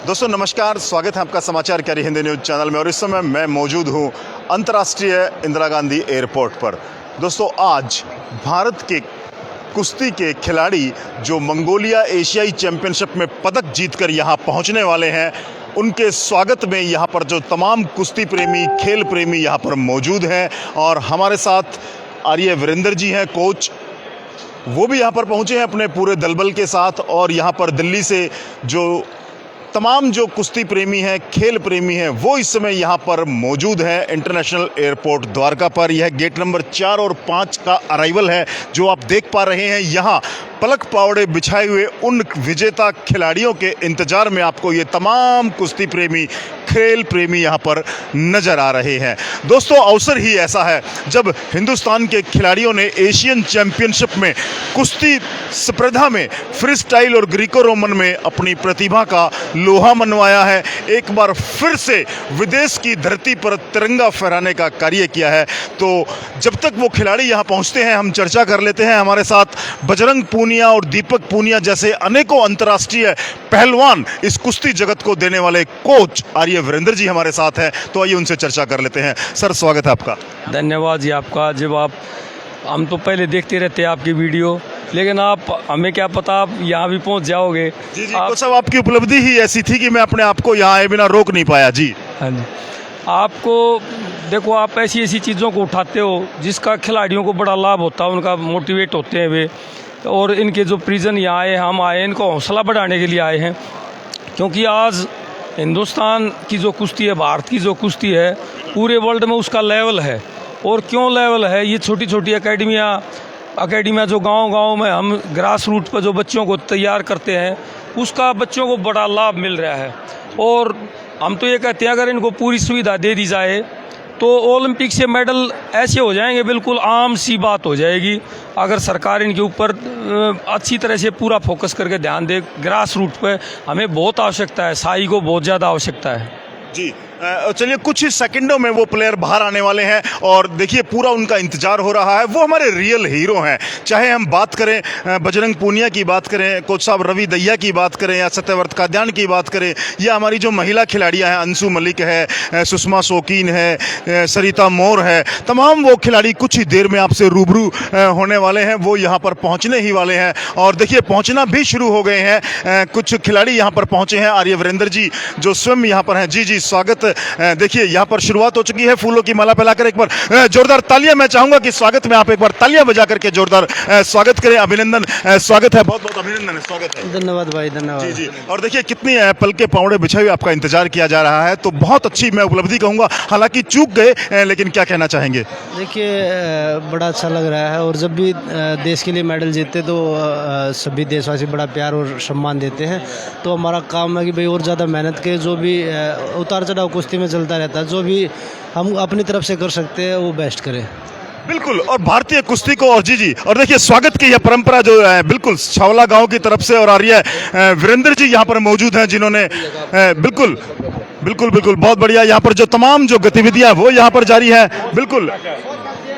दोस्तों नमस्कार, स्वागत है आपका समाचार कैरी हिंदी न्यूज़ चैनल में। और इस समय मैं मौजूद हूं अंतर्राष्ट्रीय इंदिरा गांधी एयरपोर्ट पर। दोस्तों आज भारत के कुश्ती के खिलाड़ी जो मंगोलिया एशियाई चैंपियनशिप में पदक जीतकर यहां पहुंचने वाले हैं, उनके स्वागत में यहां पर जो तमाम कुश्ती प्रेमी, खेल प्रेमी यहां पर मौजूद हैं। और हमारे साथ आर्य वीरेंद्र जी हैं, कोच, वो भी यहाँ पर पहुँचे हैं अपने पूरे दलबल के साथ। और यहाँ पर दिल्ली से जो तमाम जो कुश्ती प्रेमी हैं, खेल प्रेमी हैं, वो इस समय यहाँ पर मौजूद हैं इंटरनेशनल एयरपोर्ट द्वारका पर। यह गेट नंबर 4 और 5 का अराइवल है जो आप देख पा रहे हैं। यहाँ पलक पावड़े बिछाए हुए उन विजेता खिलाड़ियों के इंतजार में आपको ये तमाम कुश्ती प्रेमी, खेल प्रेमी यहाँ पर नजर आ रहे हैं। दोस्तों अवसर ही ऐसा है जब हिंदुस्तान के खिलाड़ियों ने एशियन चैंपियनशिप में कुश्ती स्पर्धा में फ्री स्टाइल और ग्रीको रोमन में अपनी प्रतिभा का लोहा मनवाया है। एक बार फिर से विदेश की धरती पर तिरंगा फहराने का कार्य किया है। तो जब तक वो खिलाड़ी यहाँ पहुँचते हैं हम चर्चा कर लेते हैं। हमारे साथ बजरंग पूनिया और दीपक पूनिया जैसे अनेकों अंतर्राष्ट्रीय पहलवान इस कुश्ती जगत को देने वाले कोच आर्य वीरेंद्र जी हमारे साथ हैं। तो आइए उनसे चर्चा कर लेते हैं। सर स्वागत है आपका। धन्यवाद जी आपका। जब हम तो पहले देखते रहते हैं आपकी वीडियो, लेकिन आप हमें क्या पता आप यहाँ भी पहुँच जाओगे। जी कोच साहब, आपकी उपलब्धि ही ऐसी थी कि मैं अपने आप को यहाँ आए बिना रोक नहीं पाया। जी हाँ जी, आपको देखो, आप ऐसी ऐसी चीज़ों को उठाते हो जिसका खिलाड़ियों को बड़ा लाभ होता है, उनका मोटिवेट होते हैं वे। और इनके जो प्रिजन यहाँ आए, हम आए इनको हौसला बढ़ाने के लिए आए हैं। क्योंकि आज हिंदुस्तान की जो कुश्ती है, भारत की जो कुश्ती है, पूरे वर्ल्ड में उसका लेवल है। और क्यों लेवल है, ये छोटी छोटी अकेडमियाँ जो गांव-गांव में हम ग्रास रूट पर जो बच्चों को तैयार करते हैं, उसका बच्चों को बड़ा लाभ मिल रहा है। और हम तो ये कहते हैं अगर इनको पूरी सुविधा दे दी जाए तो ओलंपिक से मेडल ऐसे हो जाएंगे, बिल्कुल आम सी बात हो जाएगी। अगर सरकार इनके ऊपर अच्छी तरह से पूरा फोकस करके ध्यान दे। ग्रास रूट पे हमें बहुत आवश्यकता है, साई को बहुत ज़्यादा आवश्यकता है। जी चलिए, कुछ ही सेकंडों में वो प्लेयर बाहर आने वाले हैं और देखिए पूरा उनका इंतजार हो रहा है। वो हमारे रियल हीरो हैं। चाहे हम बात करें बजरंग पूनिया की बात करें, कोच साहब रवि दहिया की बात करें, या सत्यव्रत काद्यान की बात करें, या हमारी जो महिला खिलाड़ियां हैं, अंशु मलिक है, सुषमा शौकीन है, सरिता मोर है, तमाम वो खिलाड़ी कुछ ही देर में आपसे रूबरू होने वाले हैं। वो यहाँ पर पहुँचने ही वाले हैं और देखिए पहुँचना भी शुरू हो गए हैं। कुछ खिलाड़ी यहाँ पर पहुँचे हैं। आर्य वीरेंद्र जी जो स्वयं यहाँ पर हैं, जी जी स्वागत। देखिए यहाँ पर शुरुआत हो चुकी है। फूलों की माला फैलाकर एक बार जोरदार तालियां, मैं चाहूंगा कि स्वागत में आप एक बार तालियां बजा करके जोरदार स्वागत करें। अभिनंदन, स्वागत है, बहुत बहुत अभिनंदन, स्वागत है। धन्यवाद भाई, धन्यवाद। जी जी। और देखिए कितनी पल के पावड़े बिछाए हुए आपका इंतजार किया जा रहा है, तो बहुत अच्छी मैं उपलब्धि कहूंगा। हालांकि चूक गए, लेकिन क्या कहना चाहेंगे? देखिए बड़ा अच्छा लग रहा है। और जब भी देश के लिए मेडल जीतते तो सभी देशवासी बड़ा प्यार और सम्मान देते हैं। तो हमारा काम है कि भाई और ज़्यादा मेहनत के, जो भी उतार चढ़ाव कुश्ती में चलता रहता है, जो भी हम अपनी तरफ से कर सकते हैं वो बेस्ट करें। बिल्कुल। और भारतीय कुश्ती को, और जी और देखिए स्वागत की यह परंपरा जो है बिल्कुल छावला गांव की तरफ से, और आर्य वीरेंद्र जी यहाँ पर मौजूद हैं जिन्होंने बिल्कुल बिल्कुल बिल्कुल बहुत बढ़िया। यहाँ पर जो तमाम जो गतिविधियां वो यहाँ पर जारी है। बिल्कुल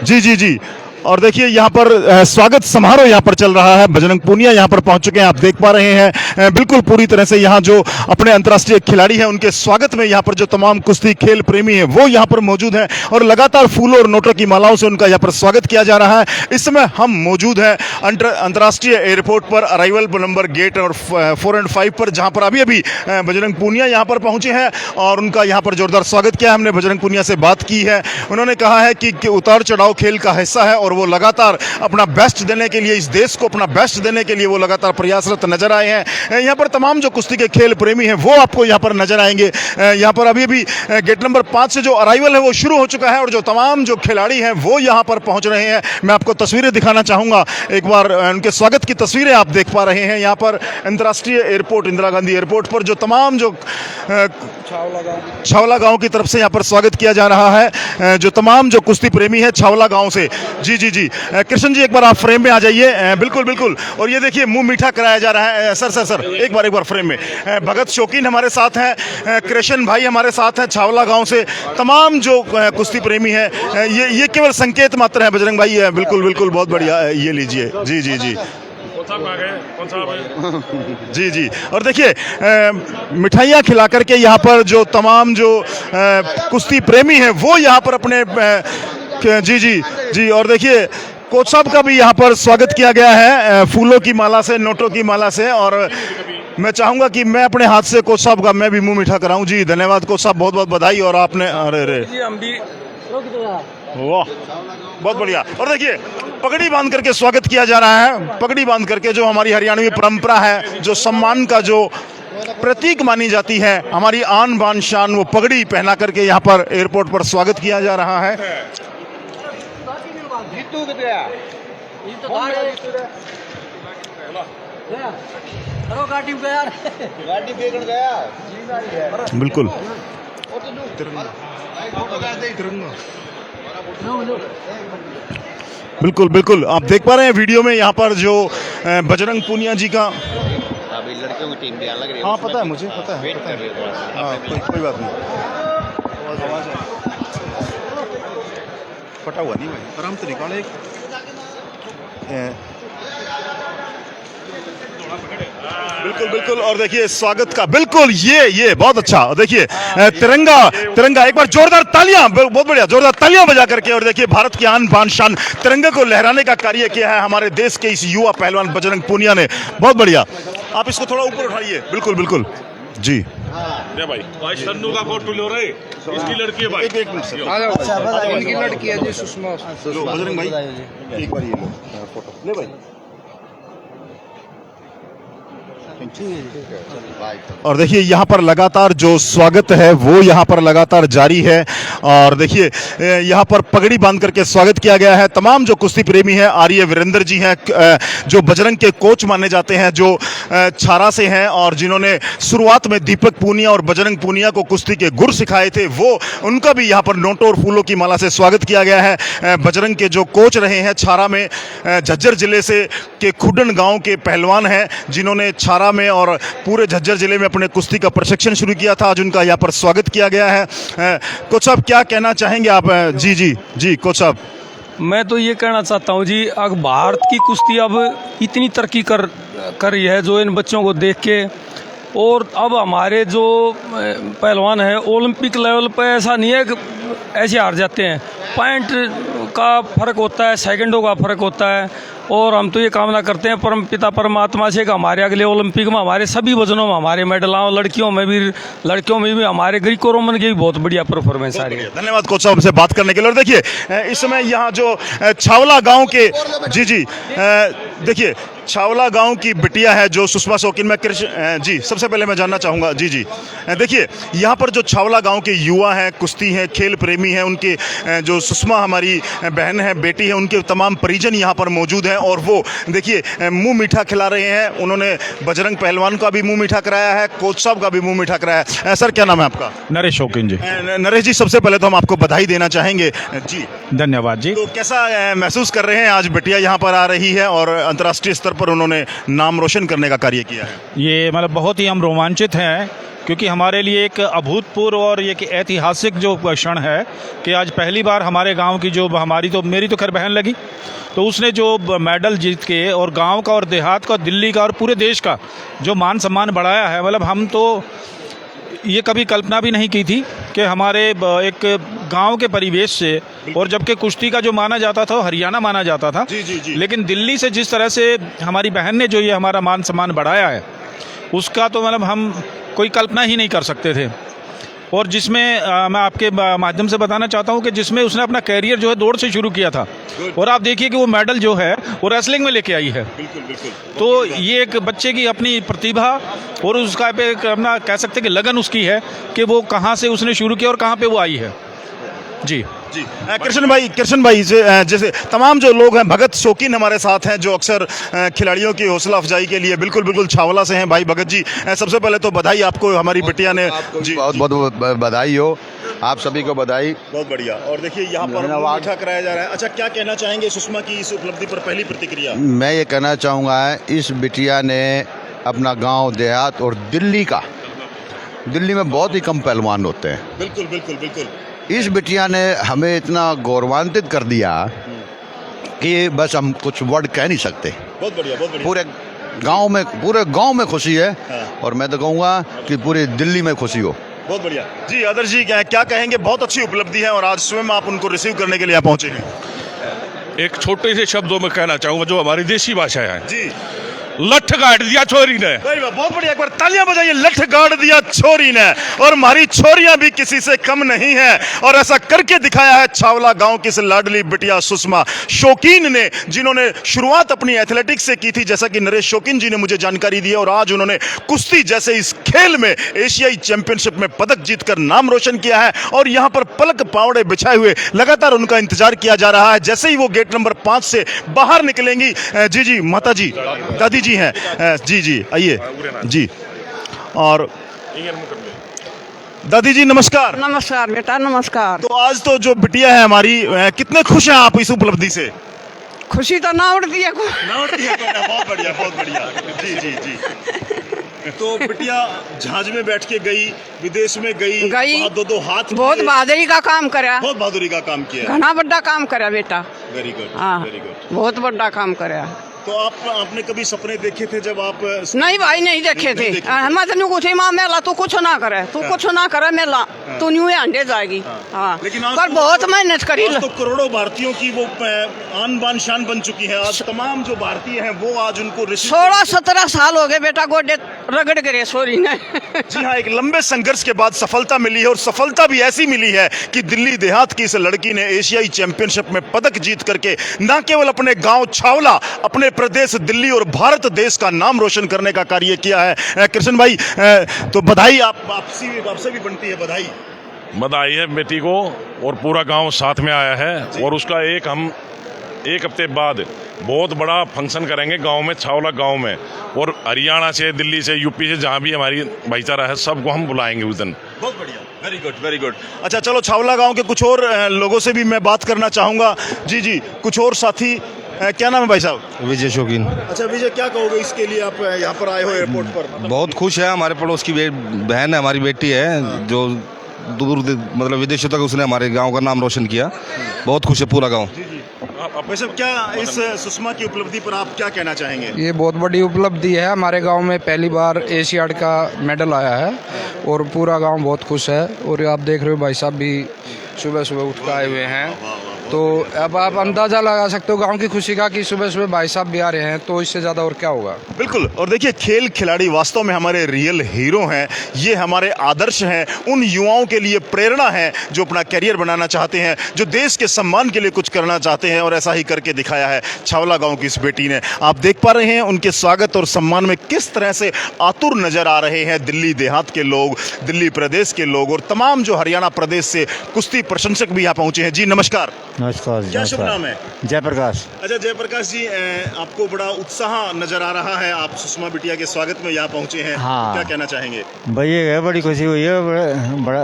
जी। और देखिए यहाँ पर स्वागत समारोह यहाँ पर चल रहा है। बजरंग पूनिया यहाँ पर पहुँच चुके हैं, आप देख पा रहे हैं। बिल्कुल पूरी तरह से यहाँ जो अपने अंतर्राष्ट्रीय खिलाड़ी हैं उनके स्वागत में यहाँ पर जो तमाम कुश्ती खेल प्रेमी हैं वो यहाँ पर मौजूद हैं और लगातार फूलों और नोटों की मालाओं से उनका यहाँ पर स्वागत किया जा रहा है। इस समय हम मौजूद हैं अंतर्राष्ट्रीय एयरपोर्ट पर, अराइवल नंबर गेट और 4 और 5 पर, जहाँ पर अभी बजरंग पूनिया यहाँ पर पहुँचे हैं और उनका यहाँ पर जोरदार स्वागत किया। हमने बजरंग पूनिया से बात की है, उन्होंने कहा है कि उतार चढ़ाव खेल का हिस्सा है और वो लगातार अपना बेस्ट देने के लिए, इस देश को अपना बेस्ट देने के लिए वो लगातार प्रयासरत नजर आए हैं। यहाँ पर तमाम जो कुश्ती के खेल प्रेमी हैं वो आपको यहाँ पर नजर आएंगे। यहाँ पर अभी गेट नंबर 5 से जो अराइवल है वो शुरू हो चुका है और जो तमाम जो खिलाड़ी हैं वो यहाँ पर पहुँच रहे हैं। मैं आपको तस्वीरें दिखाना चाहूँगा, एक बार उनके स्वागत की तस्वीरें आप देख पा रहे हैं। यहाँ पर अंतर्राष्ट्रीय एयरपोर्ट, इंदिरा गांधी एयरपोर्ट पर जो तमाम जो छावला गांव की तरफ से यहाँ पर स्वागत किया जा रहा है, जो तमाम जो कुश्ती प्रेमी है छावला गांव से। जी कृष्ण जी एक बार आप फ्रेम में आ जाइए। बिल्कुल। और ये देखिए मुंह मीठा कराया जा रहा है। सर एक बार फ्रेम में। भगत शौकीन हमारे साथ हैं, कृष्ण भाई हमारे साथ हैं छावला गांव से। तमाम जो कुश्ती प्रेमी हैं, ये केवल संकेत मात्र है। बजरंग भाई बिल्कुल बहुत बढ़िया, ये लीजिए। जी जी जी। और देखिए मिठाइयाँ खिला करके यहाँ पर जो तमाम जो कुश्ती प्रेमी हैं वो यहाँ पर अपने जी जी जी। और देखिए कोच साहब का भी यहाँ पर स्वागत किया गया है फूलों की माला से, नोटों की माला से। और मैं चाहूँगा कि मैं अपने हाथ से कोच साहब का मैं भी मुंह मीठा कराऊँ। जी धन्यवाद कोच साहब, बहुत बहुत बधाई। और आपने अरे हम भी वाह बहुत बढ़िया। और देखिए पगड़ी बांध करके स्वागत किया जा रहा है, पगड़ी बांध करके, जो हमारी हरियाणवी परंपरा है, जो सम्मान का जो प्रतीक मानी जाती है, हमारी आन बान शान, वो पगड़ी पहना करके यहाँ पर एयरपोर्ट पर स्वागत किया जा रहा है। बिल्कुल बिल्कुल बिल्कुल, आप देख पा रहे हैं वीडियो में यहाँ पर जो बजरंग पूनिया जी का, अभी लड़कियों की टीम तैयार लग रही है। हाँ पता है मुझे, पता है, वेट कर रही है। हाँ कोई बात नहीं, फटा हुआ नहीं भाई, आराम से निकाले। बिल्कुल बिल्कुल। और देखिए स्वागत का बिल्कुल ये बहुत अच्छा। और देखिए तिरंगा तिरंगा, एक बार जोरदार तालियां, बहुत बढ़िया, जोरदार तालियां बजा करके। और देखिए भारत की आन बान शान तिरंगे को लहराने का कार्य किया है हमारे देश के इस युवा पहलवान बजरंग पूनिया ने, बहुत बढ़िया। आप इसको थोड़ा ऊपर उठाइए, बिल्कुल बिल्कुल जी भाई सन्नू का फोटो लो रहे, इसकी लड़की है भाई। एक मिनट सर, इनकी लड़की है जी सुषमा। बजरंग भाई एक बार ये लो फोटो ले भाई। और देखिए यहाँ पर लगातार जो स्वागत है वो यहाँ पर लगातार जारी है। और देखिए यहाँ पर पगड़ी बांध करके स्वागत किया गया है। तमाम जो कुश्ती प्रेमी हैं, आर्य वीरेंद्र जी हैं जो बजरंग के कोच माने जाते हैं, जो छारा से हैं और जिन्होंने शुरुआत में दीपक पूनिया और बजरंग पूनिया को कुश्ती के गुर सिखाए थे, वो उनका भी यहाँ पर नोटों और फूलों की माला से स्वागत किया गया है। बजरंग के जो कोच रहे हैं छारा में, झज्जर जिले से के खुडन गाँव के पहलवान हैं जिन्होंने छारा में और पूरे झज्जर जिले में अपने कुश्ती का प्रशिक्षण शुरू किया था। आज उनका यहाँ पर स्वागत किया गया है। कोच साहब क्या कहना चाहेंगे आप? जी जी जी कोच साहब। मैं तो ये कहना चाहता हूँ जी, अब भारत की कुश्ती अब इतनी तरक्की कर रही है जो इन बच्चों को देख के। और अब हमारे जो पहलवान हैं ओलंपिक लेवल पे ऐसा नहीं है कि ऐसे हार जाते हैं, पॉइंट का फर्क होता है, सेकंडों का फर्क होता है। और हम तो ये कामना करते हैं परम पिता परमात्मा से कि हमारे अगले ओलंपिक में हमारे सभी वजनों में हमारे मेडल आओ, लड़कियों में भी हमारे ग्रीको रोमन की भी बहुत बढ़िया परफॉर्मेंस आ रही है। धन्यवाद कोच साहब से बात करने के लिए। और देखिए इस समय यहाँ जो छावला गांव के जी देखिए छावला गांव की बिटिया है जो सुषमा शौकीन में कृष्ण जी, सबसे पहले मैं जानना चाहूँगा जी देखिए यहाँ पर जो छावला गांव के युवा हैं, कुश्ती हैं, खेल प्रेमी हैं, उनके जो सुषमा हमारी बहन है, बेटी है, उनके तमाम परिजन यहाँ पर मौजूद हैं। और वो देखिए मुंह मीठा खिला रहे हैं। उन्होंने बजरंग पहलवान का भी मुंह मीठा कराया है, कोच साहब का भी मुंह मीठा कराया है। सर क्या नाम है आपका? नरेश शौकीन जी। नरेश जी, सबसे पहले तो हम आपको बधाई देना चाहेंगे जी। धन्यवाद जी। तो कैसा महसूस कर रहे हैं आज बिटिया यहाँ पर आ रही है और अंतर्राष्ट्रीय स्तर पर उन्होंने नाम रोशन करने का कार्य किया है? ये मतलब बहुत ही हम रोमांचित हैं, क्योंकि हमारे लिए एक अभूतपूर्व और एक ऐतिहासिक जो क्षण है कि आज पहली बार हमारे गांव की जो मेरी तो खैर बहन लगी, तो उसने जो मेडल जीत के और गांव का और देहात का, दिल्ली का और पूरे देश का जो मान सम्मान बढ़ाया है, मतलब हम तो ये कभी कल्पना भी नहीं की थी कि हमारे एक गांव के परिवेश से, और जबकि कुश्ती का जो माना जाता था वो हरियाणा माना जाता था, जी। लेकिन दिल्ली से जिस तरह से हमारी बहन ने जो ये हमारा मान सम्मान बढ़ाया है, उसका तो मतलब हम कोई कल्पना ही नहीं कर सकते थे। और जिसमें मैं आपके माध्यम से बताना चाहता हूं कि जिसमें उसने अपना कैरियर जो है दौड़ से शुरू किया था, और आप देखिए कि वो मेडल जो है वो रेसलिंग में लेके आई है। बिल्कुल। तो ये एक बच्चे की अपनी प्रतिभा और उसका पे अपना कह सकते हैं कि लगन उसकी है कि वो कहाँ से उसने शुरू किया और कहाँ पे वो आई है। जी कृष्ण भाई जैसे तमाम जो लोग हैं, भगत शौकीन हमारे साथ हैं जो अक्सर खिलाड़ियों की हौसला अफजाई के लिए बिल्कुल छावला से हैं। भाई भगत जी, सबसे पहले तो बधाई आपको, हमारी बिटिया ने जी बहुत बहुत बधाई हो, आप सभी को बधाई। बहुत बढ़िया। और देखिए यहाँ पर मीठा कराया जा रहा है। अच्छा, क्या कहना चाहेंगे सुषमा की इस उपलब्धि पर? पहली प्रतिक्रिया मैं ये कहना चाहूँगा, इस बिटिया ने अपना गांव देहात और दिल्ली में बहुत ही कम पहलवान होते हैं। बिल्कुल। इस बिटिया ने हमें इतना गौरवान्वित कर दिया कि बस हम कुछ वर्ड कह नहीं सकते। बहुत बढ़िया। पूरे गांव में, पूरे गांव में खुशी है। और मैं तो कहूँगा कि पूरी दिल्ली में खुशी हो। बहुत बढ़िया जी। आदर्श जी क्या कहेंगे? बहुत अच्छी उपलब्धि है और आज स्वयं आप उनको रिसीव करने के लिए यहाँ पहुंचे हैं। एक छोटे से शब्दों में कहना चाहूंगा जो हमारी देसी भाषा है, जी, लठ गाड़ दिया छोरी ने। बहुत बढ़िया, एक बार तालियां बजाइए। लठ गाड़ दिया छोरी ने, और हमारी छोरियां भी किसी से कम नहीं है। और ऐसा करके दिखाया है छावला गांव की इस लाडली बिटिया सुषमा शौकीन ने, जिन्होंने शुरुआत अपनी एथलेटिक्स से की थी, जैसा कि नरेश शौकीन जी ने मुझे जानकारी दी है। और आज उन्होंने कुश्ती जैसे इस खेल में एशियाई चैंपियनशिप में पदक जीतकर नाम रोशन किया है। और यहां पर पलक पावड़े बिछाए हुए लगातार उनका इंतजार किया जा रहा है। जैसे ही वो गेट नंबर 5 से बाहर निकलेंगी, जी माता जी, दादी जी हैं, जी आइए जी। और दादी जी नमस्कार। नमस्कार बेटा, नमस्कार। तो आज तो जो बिटिया है हमारी, कितने खुश हैं आप इस उपलब्धि से? खुशी तो ना उड़ती है को। बहुत बढ़िया, बहुत बढ़िया। जी। तो बिटिया जहाज में बैठ के गई, विदेश में गई, वहाँ दो हाथ, बहुत बहादुरी का काम करा, बहुत बहादुरी का काम किया, घना बड़ा काम करा बेटा। वेरी गुड, हाँ, वेरी गुड। बहुत बड़ा काम करा। तो आपने कभी सपने देखे थे जब आप? नहीं भाई, नहीं देखे थे। हम तो कुछ माँ मेला तू कुछ ना करे, तू कुछ ना करे मेला, तू न्यू अंडे जाएगी। हाँ, लेकिन पर बहुत मेहनत करी। तो करोड़ों भारतीयों की वो आन बान शान बन चुकी है। आज तमाम जो भारतीय हैं वो आज उनको 16-17 साल हो गए बेटा, गोडे रगड़ गए सोरी ने। जी हाँ, एक लंबे संघर्ष के बाद सफलता मिली है। और सफलता भी ऐसी मिली है कि दिल्ली देहात की इस लड़की ने एशियाई चैंपियनशिप में पदक जीत करके न केवल अपने गांव छावला, अपने प्रदेश दिल्ली और भारत देश का नाम रोशन करने का कार्य किया है। कृष्ण भाई, तो बधाई आपसे भी बनती है बधाई। बधाई है बेटी को, और पूरा गांव साथ में आया है। और उसका हम एक हफ्ते बाद बहुत बड़ा फंक्शन करेंगे गांव में, छावला गांव में। और हरियाणा से, दिल्ली से, यूपी से, जहां भी हमारी भाईचारा है, सबको हम बुलाएंगे उस दिन। बहुत बढ़िया, वेरी गुड, वेरी गुड। अच्छा चलो, छावला गांव के कुछ और लोगों से भी मैं बात करना चाहूँगा। जी, कुछ और साथी। क्या नाम है भाई साहब? विजय शौकीन। अच्छा विजय, क्या कहोगे इसके लिए, आप यहाँ पर आए हो एयरपोर्ट पर? बहुत खुश है। हमारे पड़ोस की बहन है, हमारी बेटी है, जो दूर मतलब विदेशों तक उसने हमारे गांव का नाम रोशन किया। बहुत खुश है पूरा गांव। वैसे क्या इस सुषमा की उपलब्धि पर आप क्या कहना चाहेंगे? ये बहुत बड़ी उपलब्धि है। हमारे गांव में पहली बार एशियाड का मेडल आया है और पूरा गांव बहुत खुश है। और आप देख रहे हो भाई साहब भी सुबह सुबह उठ कर आए हुए हैं, तो अब आप अंदाज़ा लगा सकते हो गांव की खुशी का कि सुबह सुबह भाई साहब भी आ रहे हैं, तो इससे ज़्यादा और क्या होगा। बिल्कुल। और देखिए, खेल खिलाड़ी वास्तव में हमारे रियल हीरो हैं। ये हमारे आदर्श हैं, उन युवाओं के लिए प्रेरणा है जो अपना करियर बनाना चाहते हैं, जो देश के सम्मान के लिए कुछ करना चाहते हैं। और ऐसा ही करके दिखाया है छावला गांव की इस बेटी ने। आप देख पा रहे हैं उनके स्वागत और सम्मान में किस तरह से आतुर नजर आ रहे हैं दिल्ली देहात के लोग, दिल्ली प्रदेश के लोग, और तमाम जो हरियाणा प्रदेश से कुश्ती प्रशंसक भी यहाँ पहुंचे हैं। जी नमस्कार। नमस्कार। क्या शुभ नाम है? जयप्रकाश। अच्छा जयप्रकाश जी, आपको बड़ा उत्साह नजर आ रहा है, आप सुषमा बिटिया के स्वागत में यहाँ पहुंचे हैं। हाँ। क्या कहना चाहेंगे? भाई ये बड़ी खुशी हुई है,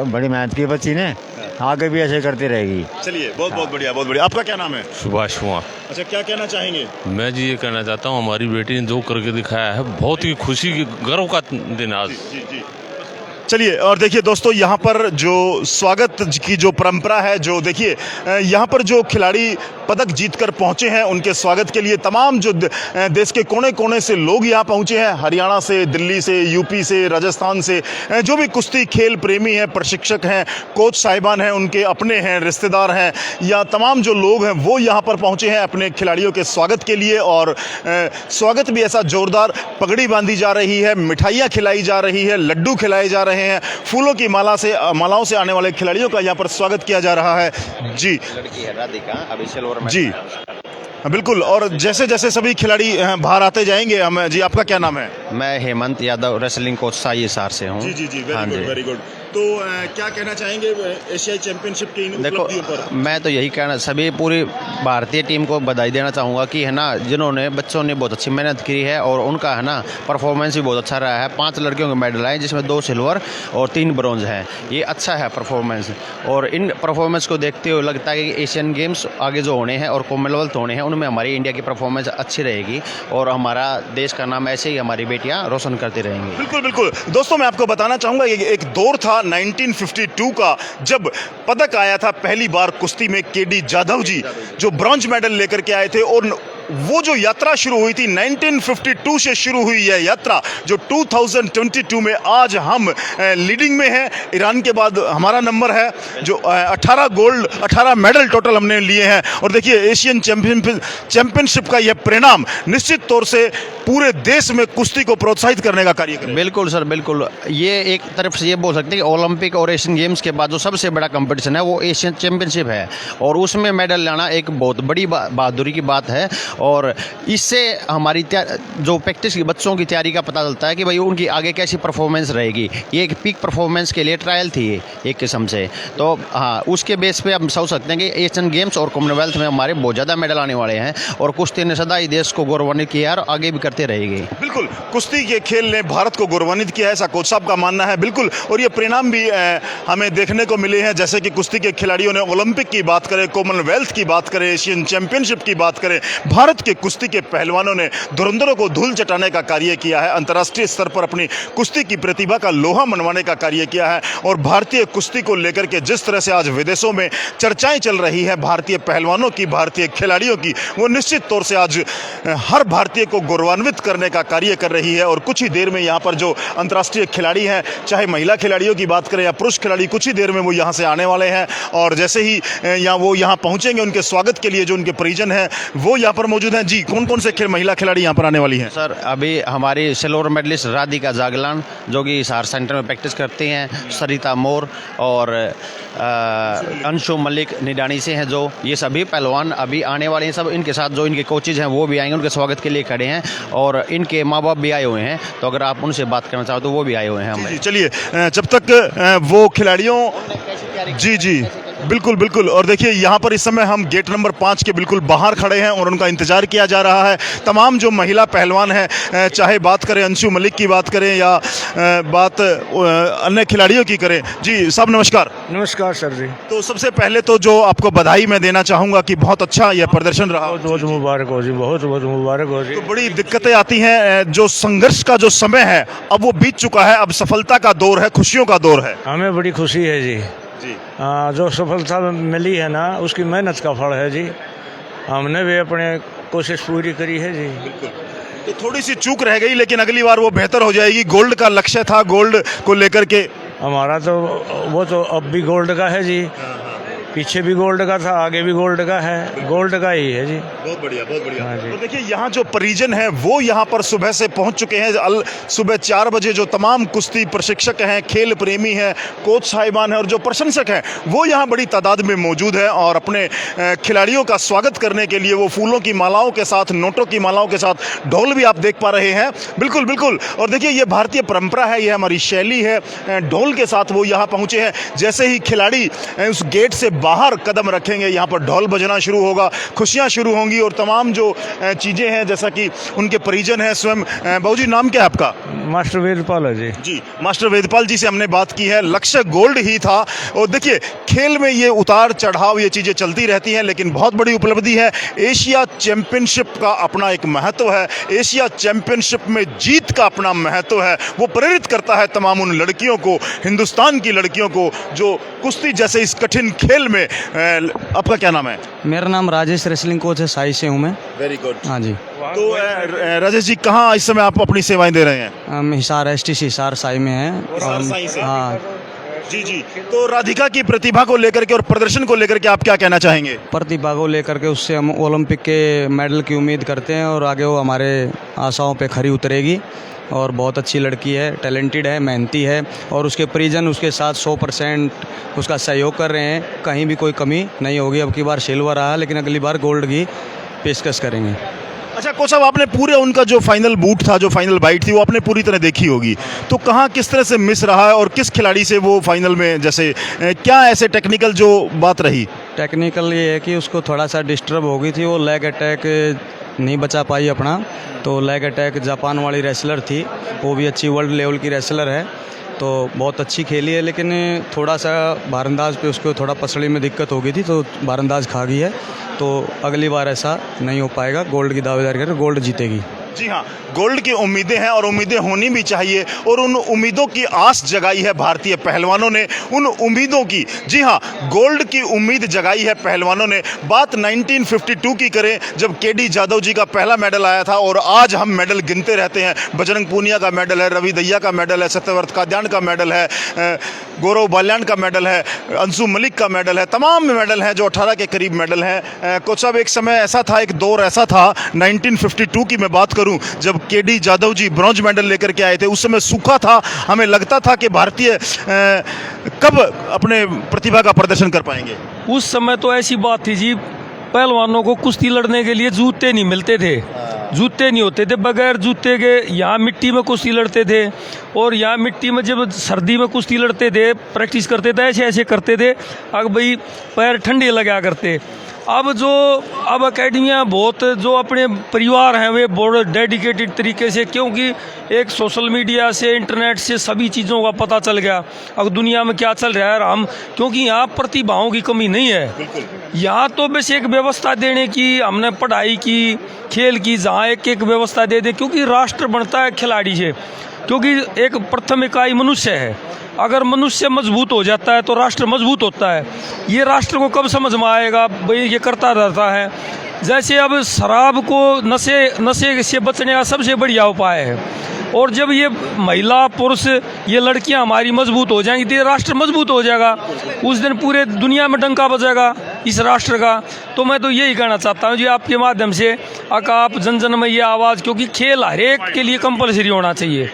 बड़ी मेहनत की बच्ची ने, आगे भी ऐसे करती रहेगी। चलिए, बहुत बहुत बढ़िया, बहुत बढ़िया। आपका क्या नाम है? सुभाष कुमार। अच्छा, क्या कहना चाहेंगे? मैं जी ये कहना चाहता हूँ, हमारी बेटी ने जो करके दिखाया है, बहुत ही खुशी की, गर्व का दिन आज। जी। चलिए, और देखिए दोस्तों, यहाँ पर जो स्वागत की जो परंपरा है, जो देखिए यहाँ पर जो खिलाड़ी पदक जीतकर पहुँचे हैं, उनके स्वागत के लिए तमाम जो देश के कोने कोने से लोग यहाँ पहुँचे हैं, हरियाणा से, दिल्ली से, यूपी से, राजस्थान से, जो भी कुश्ती खेल प्रेमी हैं, प्रशिक्षक हैं, कोच साहिबान हैं, उनके अपने हैं, रिश्तेदार हैं, या तमाम जो लोग हैं वो यहाँ पर पहुँचे हैं अपने खिलाड़ियों के स्वागत के लिए। और स्वागत भी ऐसा जोरदार, पगड़ी बांधी जा रही है, मिठाइयाँ खिलाई जा रही है, लड्डू खिलाए जा रहे हैं, फूलों की मालाओं से आने वाले खिलाड़ियों का यहाँ पर स्वागत किया जा रहा है। जी, लड़की है राधिका, अभी सिल्वर में। जी बिल्कुल। और जैसे जैसे सभी खिलाड़ी बाहर आते जाएंगे, हम जी, आपका क्या नाम है? मैं हेमंत यादव, रेसलिंग कोच साई हिसार से हूँ। जी, वेरी गुड, वेरी गुड। तो क्या कहना चाहेंगे एशियाई चैंपियनशिप की इन उपलब्धियों पर? मैं तो यही कहना, सभी पूरी भारतीय टीम को बधाई देना चाहूँगा कि है ना, जिन्होंने बच्चों ने बहुत अच्छी मेहनत की है और उनका है ना परफॉर्मेंस भी बहुत अच्छा रहा है। 5 लड़कियों के मेडल आए, जिसमें 2 सिल्वर और 3 ब्रॉन्ज हैं। ये अच्छा है परफॉर्मेंस, और इन परफॉर्मेंस को देखते हुए लगता है कि एशियन गेम्स आगे जो होने हैं और कॉमनवेल्थ होने हैं, उनमें हमारी इंडिया की परफॉर्मेंस अच्छी रहेगी और हमारा देश का नाम ऐसे ही हमारी बेटियाँ रोशन करती रहेंगी। बिल्कुल बिल्कुल। दोस्तों, मैं आपको बताना चाहूँगा, एक दौर था 1952 का, जब पदक आया था पहली बार कुश्ती में। केडी जाधव जी जो ब्रॉन्ज मेडल लेकर के आए थे, और वो जो यात्रा शुरू हुई थी 1952 से शुरू हुई है यात्रा, जो 2022 में आज हम लीडिंग में हैं। ईरान के बाद हमारा नंबर है, जो 18 गोल्ड 18 मेडल टोटल हमने लिए हैं। और देखिए एशियन चैंपियनशिप का यह परिणाम निश्चित तौर से पूरे देश में कुश्ती को प्रोत्साहित करने का कार्य करेगा। बिल्कुल सर, बिल्कुल। ये एक तरफ से ये बोल सकते हैं कि ओलंपिक और एशियन गेम्स के बाद जो सबसे बड़ा कंपटीशन है वो एशियन चैंपियनशिप है, और उसमें मेडल लाना एक बहुत बड़ी बहादुरी की बात है। और इससे हमारी जो प्रैक्टिस की बच्चों की तैयारी का पता चलता है कि भाई उनकी आगे कैसी परफॉर्मेंस रहेगी। ये एक पीक परफॉर्मेंस के लिए ट्रायल थी एक किस्म से। तो हाँ, उसके बेस पे हम सोच सकते हैं कि एशियन गेम्स और कॉमनवेल्थ में हमारे बहुत ज़्यादा मेडल आने वाले हैं, और कुश्ती ने सदा ही देश को गौरवान्वित किया और आगे भी करते रहेगी। बिल्कुल, कुश्ती के खेल ने भारत को गौरवान्वित किया है, ऐसा कोच साहब का मानना है। बिल्कुल, और ये परिणाम भी हमें देखने को मिले हैं, जैसे कि कुश्ती के खिलाड़ियों ने ओलंपिक की बात करें, कॉमनवेल्थ की बात करें, एशियन चैंपियनशिप की बात करें, भारत के कुश्ती के पहलवानों ने धुरंधरों को धूल चटाने का कार्य किया है, अंतर्राष्ट्रीय स्तर पर अपनी कुश्ती की प्रतिभा का लोहा मनवाने का कार्य किया है। और भारतीय कुश्ती को लेकर के जिस तरह से आज विदेशों में चर्चाएं चल रही है भारतीय पहलवानों की, भारतीय खिलाड़ियों की, वो निश्चित तौर से आज हर भारतीय को गौरवान्वित करने का कार्य कर रही है। और कुछ ही देर में यहाँ पर जो अंतर्राष्ट्रीय खिलाड़ी हैं, चाहे महिला खिलाड़ियों की बात करें या पुरुष खिलाड़ी, कुछ ही देर में वो यहाँ से आने वाले हैं। और जैसे ही यहाँ पहुँचेंगे, उनके स्वागत के लिए जो उनके परिजन हैं वो यहाँ पर मौजूद हैं। जी, कौन कौन से महिला खिलाड़ी यहाँ पर आने वाली हैं? सर, अभी हमारी सिल्वर मेडलिस्ट राधिका जागलान जो कि हिसार सेंटर में प्रैक्टिस करती हैं, सरिता मोर और अंशु मलिक निडानी से हैं, जो ये सभी पहलवान अभी आने वाले हैं। सब इनके साथ जो इनके कोचेज हैं वो भी आएंगे, उनके स्वागत के लिए खड़े हैं, और इनके माँ बाप भी आए हुए हैं। तो अगर आप उनसे बात करना चाहो तो वो भी आए हुए हैं हमें। चलिए, जब तक वो खिलाड़ियों जी बिल्कुल बिल्कुल। और देखिए यहाँ पर इस समय हम गेट नंबर 5 के बिल्कुल बाहर खड़े हैं और उनका इंतजार किया जा रहा है। तमाम जो महिला पहलवान हैं, चाहे बात करें अंशु मलिक की बात करें या बात अन्य खिलाड़ियों की करें। जी साहब नमस्कार। नमस्कार सर जी। तो सबसे पहले तो जो आपको बधाई मैं देना चाहूँगा कि बहुत अच्छा यह प्रदर्शन रहा। बहुत बहुत मुबारक हो जी, बहुत बहुत मुबारक हो जी। तो बड़ी दिक्कतें आती हैं, जो संघर्ष का जो समय है अब वो बीत चुका है, अब सफलता का दौर है, खुशियों का दौर है। हमें बड़ी खुशी है जी। जो सफलता मिली है ना, उसकी मेहनत का फल है जी। हमने भी अपने कोशिश पूरी करी है जी। तो थोड़ी सी चूक रह गई, लेकिन अगली बार वो बेहतर हो जाएगी। गोल्ड का लक्ष्य था, गोल्ड को लेकर के हमारा तो वो तो अब भी गोल्ड का है जी। पीछे भी गोल्ड का था, आगे भी गोल्ड का है, गोल्ड का ही है जी। बहुत बढ़िया, बहुत बढ़िया। हाँ जी। तो देखिए यहाँ जो परिजन हैं वो यहाँ पर सुबह से पहुँच चुके हैं। सुबह 4 बजे जो तमाम कुश्ती प्रशिक्षक हैं, खेल प्रेमी हैं, कोच साहिबान हैं और जो प्रशंसक हैं वो यहाँ बड़ी तादाद में मौजूद हैं, और अपने खिलाड़ियों का स्वागत करने के लिए वो फूलों की मालाओं के साथ, नोटों की मालाओं के साथ, ढोल भी आप देख पा रहे हैं। बिल्कुल बिल्कुल। और देखिए ये भारतीय परंपरा है, ये हमारी शैली है। ढोल के साथ वो यहाँ पहुँचे हैं। जैसे ही खिलाड़ी उस गेट से बाहर कदम रखेंगे, यहाँ पर ढोल बजना शुरू होगा, खुशियाँ शुरू होंगी, और तमाम जो चीज़ें हैं, जैसा कि उनके परिजन हैं स्वयं। बाबूजी नाम क्या है आपका? मास्टर वेदपाल है जी। जी, मास्टर वेदपाल जी से हमने बात की है। लक्ष्य गोल्ड ही था। और देखिए खेल में ये उतार चढ़ाव, ये चीज़ें चलती रहती हैं, लेकिन बहुत बड़ी उपलब्धि है। एशिया चैंपियनशिप का अपना एक महत्व है, एशिया चैंपियनशिप में जीत का अपना महत्व है। वो प्रेरित करता है तमाम उन लड़कियों को, हिंदुस्तान की लड़कियों को, जो कुश्ती जैसे इस कठिन खेल में। आपका क्या नाम है? मेरा नाम राजेश, रेसलिंग कोच है, साई से हूँ मैं। Very good. हाँ जी। तो राजेश जी, कहाँ इस समय आप अपनी सेवाएं दे रहे हैं? हम हिसार STC हिसार साई में हैं। हिसार साई से? हाँ जी जी। तो राधिका की प्रतिभा को लेकर के और प्रदर्शन को लेकर के आप क्या कहना चाहेंगे? प्रतिभा को लेकर के उससे हम ओलंपिक के मेडल की उम्मीद करते हैं, और आगे वो हमारे आशाओं पे खरी उतरेगी। और बहुत अच्छी लड़की है, टैलेंटेड है, मेहनती है, और उसके परिजन उसके साथ 100% उसका सहयोग कर रहे हैं। कहीं भी कोई कमी नहीं होगी। अब की बार सिल्वर आया, लेकिन अगली बार गोल्ड की पेशकश करेंगे। अच्छा कोच साहब, आपने पूरे उनका जो फाइनल बूट था, जो फाइनल बाइट थी, वो आपने पूरी तरह देखी होगी। तो कहाँ किस तरह से मिस रहा है, और किस खिलाड़ी से वो फाइनल में, जैसे क्या ऐसे टेक्निकल जो बात रही? टेक्निकल ये है कि उसको थोड़ा सा डिस्टर्ब हो गई थी, वो लेग अटैक नहीं बचा पाई अपना। तो लेग अटैक जापान वाली रेसलर थी, वो भी अच्छी वर्ल्ड लेवल की रेसलर है, तो बहुत अच्छी खेली है, लेकिन थोड़ा सा भारंदाज पे उसको थोड़ा पसड़ी में दिक्कत हो गई थी, तो भारंदाज खा गई है। तो अगली बार ऐसा नहीं हो पाएगा, गोल्ड की दावेदारी करके गोल्ड जीतेगी। जी हाँ, गोल्ड की उम्मीदें हैं और उम्मीदें होनी भी चाहिए, और उन उम्मीदों की आस जगाई है भारतीय पहलवानों ने, उन उम्मीदों की। जी हाँ, गोल्ड की उम्मीद जगाई है पहलवानों ने। बात 1952 की करें, जब केडी जाधव जी का पहला मेडल आया था, और आज हम मेडल गिनते रहते हैं। बजरंग पूनिया का मेडल है, रवि दहिया का मेडल है, सत्यव्रत काद्यान का मेडल है, गौरव बाल्यान का मेडल है, अंशु मलिक का मेडल है, तमाम मेडल हैं जो 18 के करीब मेडल हैं। कोच साहब, एक समय ऐसा था, एक दौर ऐसा था 1952 की मैं बात करूं, जब केडी जाधव जी ब्रॉन्ज मेडल लेकर के आए थे। उस समय सूखा था, हमें लगता था कि भारतीय कब अपने प्रतिभा का प्रदर्शन कर पाएंगे। उस समय तो ऐसी बात थी जी, पहलवानों को कुश्ती लड़ने के लिए जूते नहीं मिलते थे, जूते नहीं होते थे, बगैर जूते के यहाँ मिट्टी में कुश्ती लड़ते थे। और यहाँ मिट्टी में जब सर्दी में कुश्ती लड़ते थे, प्रैक्टिस करते थे, ऐसे ऐसे करते थे, अब भाई पैर ठंडे लगा करते। अब अकेडमियाँ बहुत, जो अपने परिवार हैं वे बहुत डेडिकेटेड तरीके से, क्योंकि एक सोशल मीडिया से, इंटरनेट से सभी चीज़ों का पता चल गया अब दुनिया में क्या चल रहा है। हम, क्योंकि यहाँ प्रतिभाओं की कमी नहीं है, यहाँ तो बस एक व्यवस्था देने की, हमने पढ़ाई की, खेल की, जहाँ एक एक व्यवस्था दे दे, क्योंकि राष्ट्र बनता है खिलाड़ी से, क्योंकि एक प्रथम इकाई मनुष्य है। अगर मनुष्य मजबूत हो जाता है तो राष्ट्र मजबूत होता है। ये राष्ट्र को कब समझ में आएगा, भाई ये करता रहता है। जैसे अब शराब को, नशे से बचने का सबसे बढ़िया उपाय है, और जब ये महिला पुरुष, ये लड़कियां हमारी मजबूत हो जाएंगी तो ये राष्ट्र मजबूत हो जाएगा। उस दिन पूरे दुनिया में डंका बजेगा इस राष्ट्र का। तो मैं तो यही कहना चाहता हूँ जी आपके माध्यम से, आप जन जन में ये आवाज़, क्योंकि खेल हर एक के लिए कंपलसरी होना चाहिए,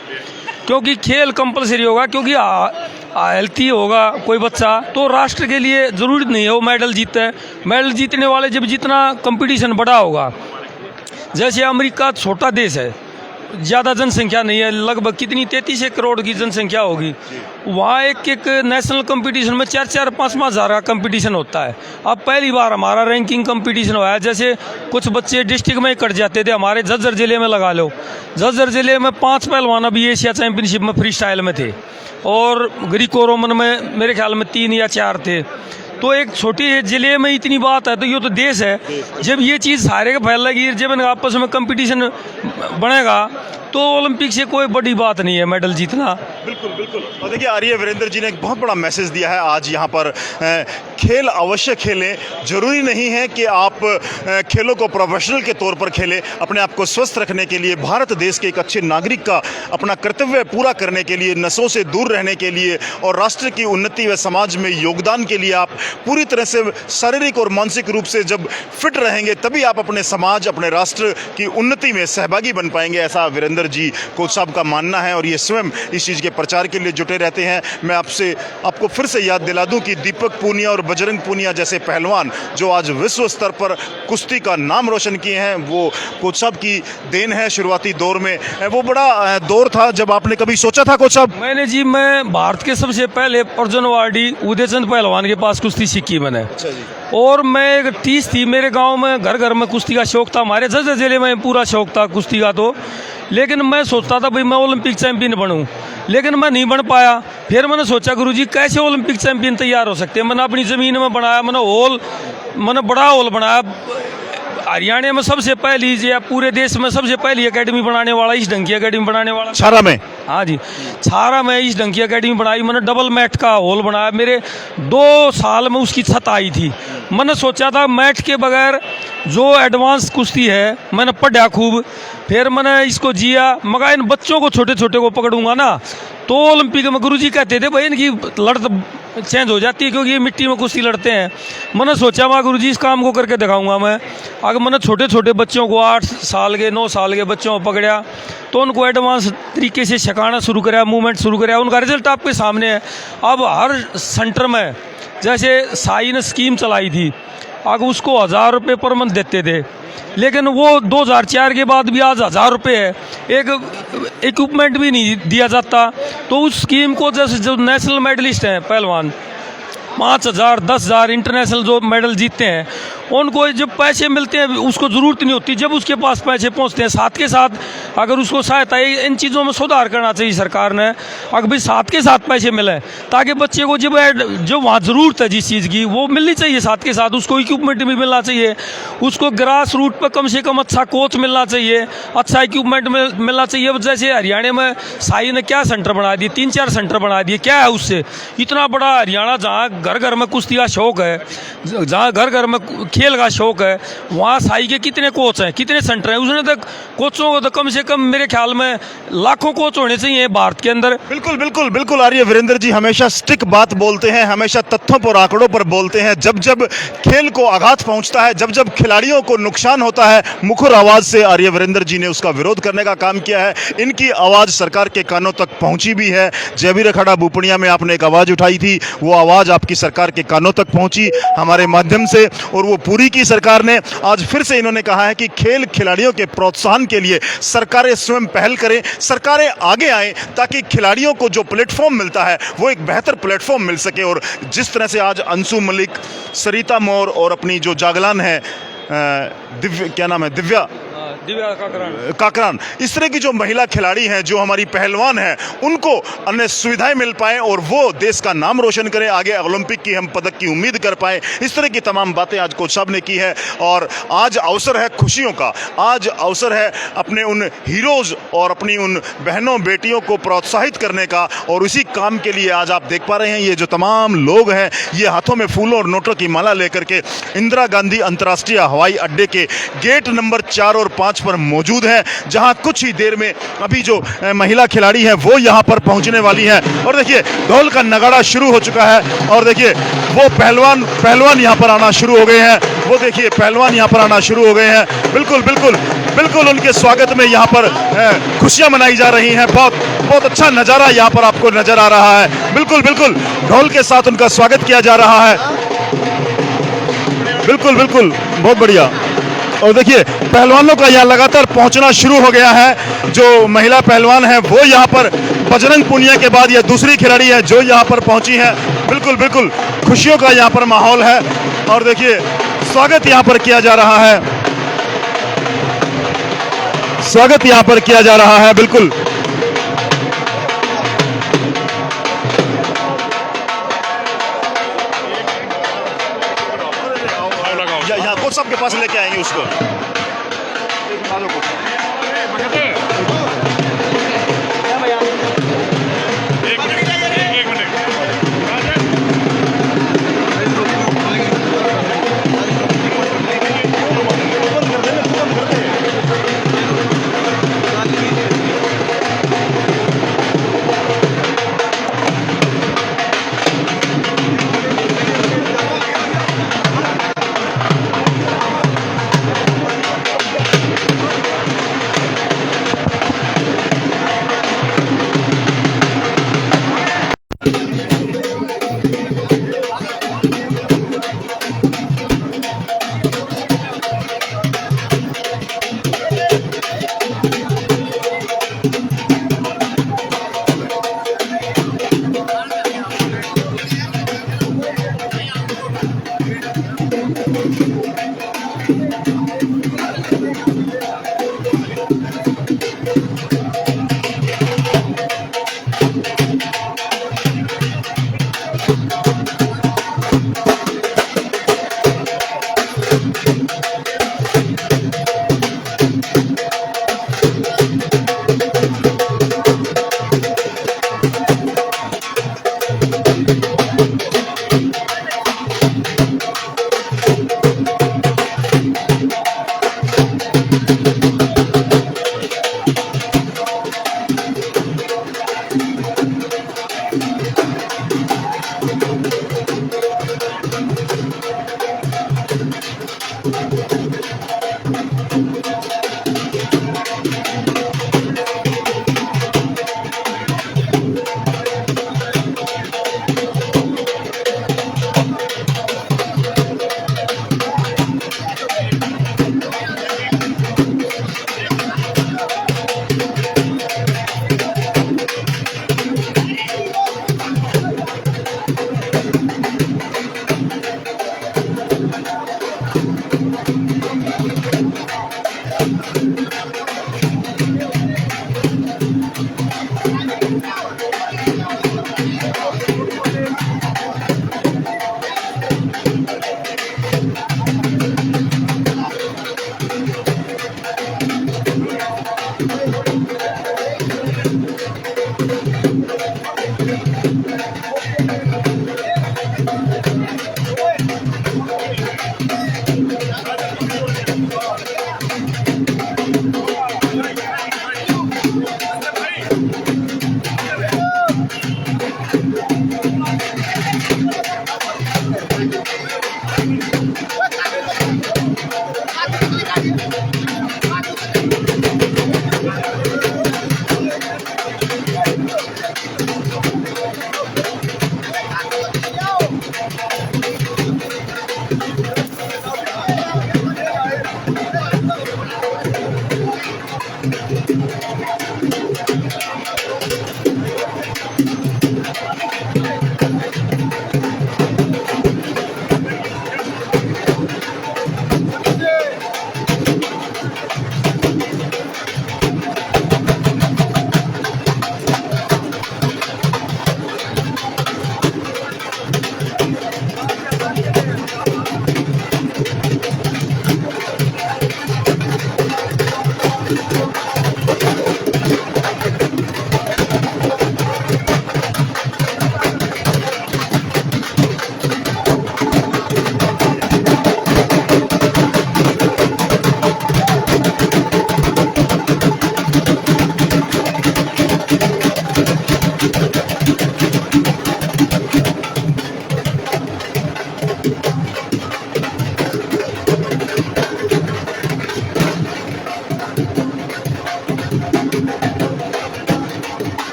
क्योंकि खेल कंपलसरी होगा, क्योंकि हेल्थी होगा कोई बच्चा तो राष्ट्र के लिए ज़रूरी नहीं है वो मेडल जीते है। मेडल जीतने वाले जब जितना कंपटीशन बड़ा होगा, जैसे अमेरिका छोटा देश है, ज़्यादा जनसंख्या नहीं है, लगभग कितनी 33 करोड़ की जनसंख्या होगी, वहाँ एक नेशनल कंपटीशन में 4-5 हज़ार का कंपटीशन होता है। अब पहली बार हमारा रैंकिंग कंपटीशन हुआ है। जैसे कुछ बच्चे डिस्ट्रिक्ट में कट जाते थे, हमारे झज्जर ज़िले में लगा लो, झज्जर ज़िले में 5 पहलवान अभी एशिया चैंपियनशिप में फ्री स्टाइल में थे, और ग्रीको रोमन में मेरे ख्याल में 3 या 4 थे। तो एक छोटी ज़िले में इतनी बात है, तो ये तो देश है। जब ये चीज़ सारे के फैलेगी, जब आपस में कंपटीशन बनेगा, तो ओलंपिक से कोई बड़ी बात नहीं है मेडल जीतना। बिल्कुल बिल्कुल। और देखिए, आर्य वीरेंद्र जी ने एक बहुत बड़ा मैसेज दिया है आज यहाँ पर। खेल अवश्य खेलें, जरूरी नहीं है कि आप खेलों को प्रोफेशनल के तौर पर खेलें। अपने आप को स्वस्थ रखने के लिए, भारत देश के एक अच्छे नागरिक का अपना कर्तव्य पूरा करने के लिए, नशों से दूर रहने के लिए, और राष्ट्र की उन्नति व समाज में योगदान के लिए आप पूरी तरह से शारीरिक और मानसिक रूप से जब फिट रहेंगे, तभी आप अपने समाज, अपने राष्ट्र की उन्नति में सहभागी बन पाएंगे, ऐसा वीरेंद्र जी कोच साहब का मानना है। और ये स्वयं इस चीज़ के प्रचार के लिए जुटे रहते हैं। मैं आपको फिर से याद दिला दूं कि दीपक पूनिया और बजरंग पूनिया जैसे पहलवान जो आज विश्व स्तर पर कुश्ती का नाम रोशन किए हैं, वो कोच साहब की देन है। शुरुआती दौर में वो बड़ा दौर था जब आपने कभी सोचा था कोच साहब? मैं भारत के सबसे पहले अर्जुनवाड़ी उदयचंद पहलवान के पास कुश्ती सीखी मैंने। अच्छा जी। और मैं एक 30 थी, मेरे गांव में घर घर में कुश्ती का शौक था, हमारे झज्जर जिले में पूरा शौक था कुश्ती का। तो लेकिन मैं सोचता था भाई मैं ओलंपिक चैंपियन बनूं, लेकिन मैं नहीं बन पाया। फिर मैंने सोचा गुरुजी कैसे ओलंपिक चैंपियन तैयार हो सकते हैं। मैंने अपनी ज़मीन में बनाया, मैंने बड़ा हॉल बनाया। हरियाणा में सबसे पहली, या पूरे देश में सबसे पहली एकेडमी बनाने वाला, इस ढंग की एकेडमी बनाने वाला छारा में। हाँ जी, छारा में इस ढंग की एकेडमी बनाई मैंने। डबल मैट का हॉल बनाया। मेरे 2 साल में उसकी छत आई थी। मैंने सोचा था मैट के बगैर जो एडवांस कुश्ती है, मैंने पढ़ा खूब, फिर मैंने इसको जिया। मगर इन बच्चों को, छोटे छोटे को पकड़ूंगा ना, तो ओलंपिक में गुरुजी कहते थे भाई इनकी लड़त चेंज हो जाती है, क्योंकि ये मिट्टी में कुश्ती लड़ते हैं। मैंने सोचा वहाँ गुरुजी इस काम को करके दिखाऊंगा मैं। अगर मैंने छोटे छोटे बच्चों को, 8 साल के 9 साल के बच्चों को पकड़ा, तो उनको एडवांस तरीके से सिखाना शुरू करा, मूवमेंट शुरू करा। उनका रिजल्ट आपके सामने है। अब हर सेंटर में, जैसे साई ने स्कीम चलाई थी, अगर उसको 1000 रुपये पर मंथ देते थे, लेकिन वो 2004 के बाद भी आज 1000 रुपये है। एक इक्विपमेंट भी नहीं दिया जाता। तो उस स्कीम को, जैसे जो नेशनल मेडलिस्ट हैं पहलवान, 5000, 10,000 इंटरनेशनल जो मेडल जीतते हैं, उनको जब पैसे मिलते हैं उसको ज़रूरत नहीं होती। जब उसके पास पैसे पहुंचते हैं, साथ के साथ अगर उसको सहायता इन चीज़ों में सुधार करना चाहिए सरकार ने। अगर भी साथ के साथ पैसे मिले ताकि बच्चे को जब जो वहाँ ज़रूरत है जिस चीज़ की वो मिलनी चाहिए, साथ के साथ उसको इक्विपमेंट भी मिलना चाहिए, उसको ग्रास रूट पर कम से कम अच्छा कोच मिलना चाहिए, अच्छा इक्विपमेंट मिलना चाहिए। जैसे हरियाणा में साई ने क्या सेंटर बना दिए, 3-4 सेंटर बना दिए, क्या है उससे इतना बड़ा हरियाणा जहाँ घर घर में कुश्ती का शौक है, जहाँ घर घर में खेल का शौक है, वहाँ साई के कितने कोच हैं, कितने सेंटर हैं। उसने तक कोचों को तो कम से कम मेरे ख्याल में लाखों कोच होने चाहिए भारत के अंदर। बिल्कुल बिल्कुल बिल्कुल आर्य वीरेंद्र जी हमेशा स्टिक बात बोलते हैं, हमेशा तथ्यों पर आंकड़ों पर बोलते हैं। जब जब खेल को आघात पहुंचता है, जब जब खिलाड़ियों को नुकसान होता है, मुखर आवाज से आर्य वीरेंद्र जी ने उसका विरोध करने का काम किया है। इनकी आवाज सरकार के कानों तक पहुंची भी है। जयवीर अखाड़ा बुपनिया में आपने एक आवाज उठाई थी, वो आवाज आपकी सरकार के कानों तक पहुंची हमारे माध्यम से, और वो पूरी की सरकार ने। आज फिर से इन्होंने कहा है कि खेल खिलाड़ियों के प्रोत्साहन के लिए सरकारें स्वयं पहल करें, सरकारें आगे आएं ताकि खिलाड़ियों को जो प्लेटफॉर्म मिलता है वो एक बेहतर प्लेटफॉर्म मिल सके। और जिस तरह से आज अंशु मलिक, सरिता मोर और अपनी जो जागलान है दिव्या, क्या नाम है, दिव्या काकरान, इस तरह की जो महिला खिलाड़ी हैं, जो हमारी पहलवान हैं, उनको अन्य सुविधाएं मिल पाएं और वो देश का नाम रोशन करें, आगे ओलंपिक की हम पदक की उम्मीद कर पाएं। इस तरह की तमाम बातें आज कोच साहब ने की है। और आज अवसर है खुशियों का, आज अवसर है अपने उन हीरोज और अपनी उन बहनों बेटियों को प्रोत्साहित करने का। और उसी काम के लिए आज आप देख पा रहे हैं ये जो तमाम लोग हैं, ये हाथों में फूलों और नोटों की माला लेकर के इंदिरा गांधी अंतर्राष्ट्रीय हवाई अड्डे के गेट नंबर 4 और 5 पर मौजूद है, जहां कुछ ही देर में अभी जो महिला खिलाड़ी है वो यहां पर पहुंचने वाली है। और देखिए ढोल का नगाड़ा शुरू हो चुका है और देखिए वो पहलवान यहां पर आना शुरू हो गए हैं। वो देखिए पहलवान यहां पर आना शुरू हो गए हैं। बिल्कुल बिल्कुल बिल्कुल उनके स्वागत में यहां पर खुशियां मनाई जा रही हैं। बहुत अच्छा नजारा यहां पर आपको नजर आ रहा है। बिल्कुल बिल्कुल ढोल के साथ उनका स्वागत किया जा रहा है। बिल्कुल बिल्कुल बहुत बढ़िया। और देखिए पहलवानों का यहाँ लगातार पहुंचना शुरू हो गया है। जो महिला पहलवान है वो यहाँ पर बजरंग पुनिया के बाद यह दूसरी खिलाड़ी है जो यहाँ पर पहुंची है। बिल्कुल बिल्कुल खुशियों का यहाँ पर माहौल है। और देखिए स्वागत यहाँ पर किया जा रहा है, स्वागत यहाँ पर किया जा रहा है। बिल्कुल यहाँ कोच साहब के पास लेके आएंगे उसको।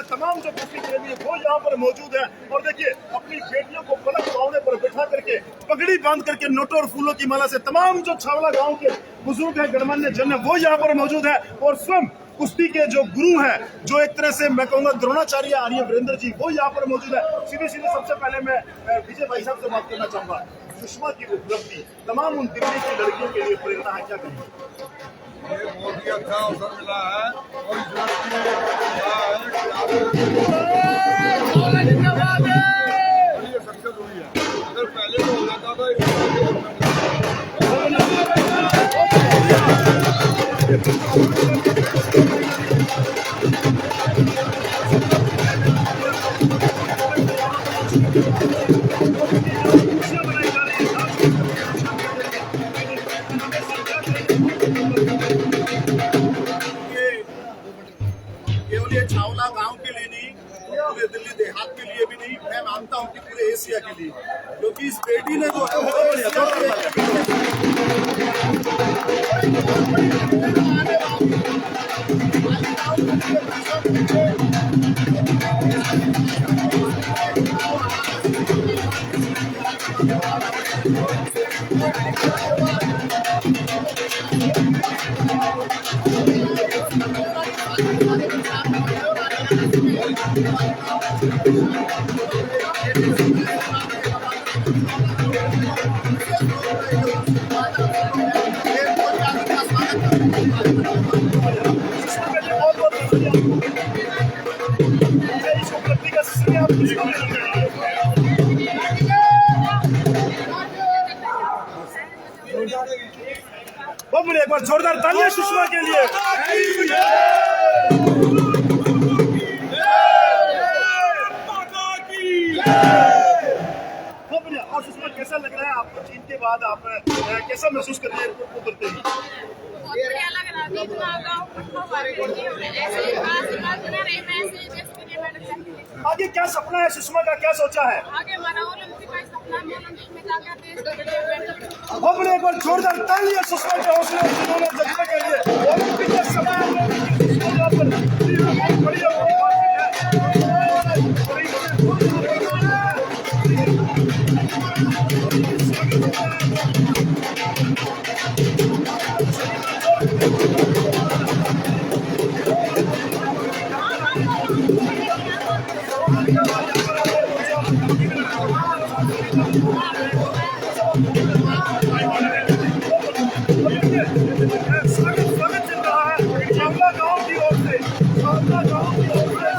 तमाम जो कुश्ती प्रेमी वो यहाँ पर मौजूद है और देखिए अपनी बेटियों को पलक पावने पर बिठा करके पगड़ी बांध करके नोटों और फूलों की माला से तमाम जो छावला गांव के बुजुर्ग हैं, गणमान्य जन है, वो यहाँ पर मौजूद है और स्वयं कुश्ती के जो गुरु हैं, जो एक तरह से मैं कहूँगा द्रोणाचार्य आर्य वीरेंद्र जी, वो यहाँ पर मौजूद है। सीधे सबसे पहले मैं विजय भाई साहब से बात करना चाहूंगा। सुषमा की उपलब्धि तमाम उन दिल्ली की लड़कियों के लिए प्रेरणा है, क्या कहेंगे? बहुत ही अच्छा अवसर मिला है और इस लड़की सक्सेस हुई है। अगर पहले तो हो जाता था केवल ये छावला गांव के लिए नहीं, पूरे दिल्ली देहात के लिए भी नहीं, मैं मानता हूं कि पूरे एशिया के लिए, क्योंकि इस बेटी ने जो एक बार जोरदार तालियां सुषमा के लिए। और सुषमा कैसा लग रहा है आपको जीत के बाद? आप कैसा महसूस करते हैं? बढ़िया लग रहा है। आगे क्या सपना है सुषमा का, क्या सोचा है? आगे हमारा ओलंपिक का सपना है, ओलंपिक में जाकर देश के लिए हमने एक बार जोरदार तालियां सुषमा के हौसले जिन्होंने जज्बे के लिए ओलंपिक का समय बड़ी स्वागत चल रहा है छावला गांव की ओर से, छावला गांव की ओर से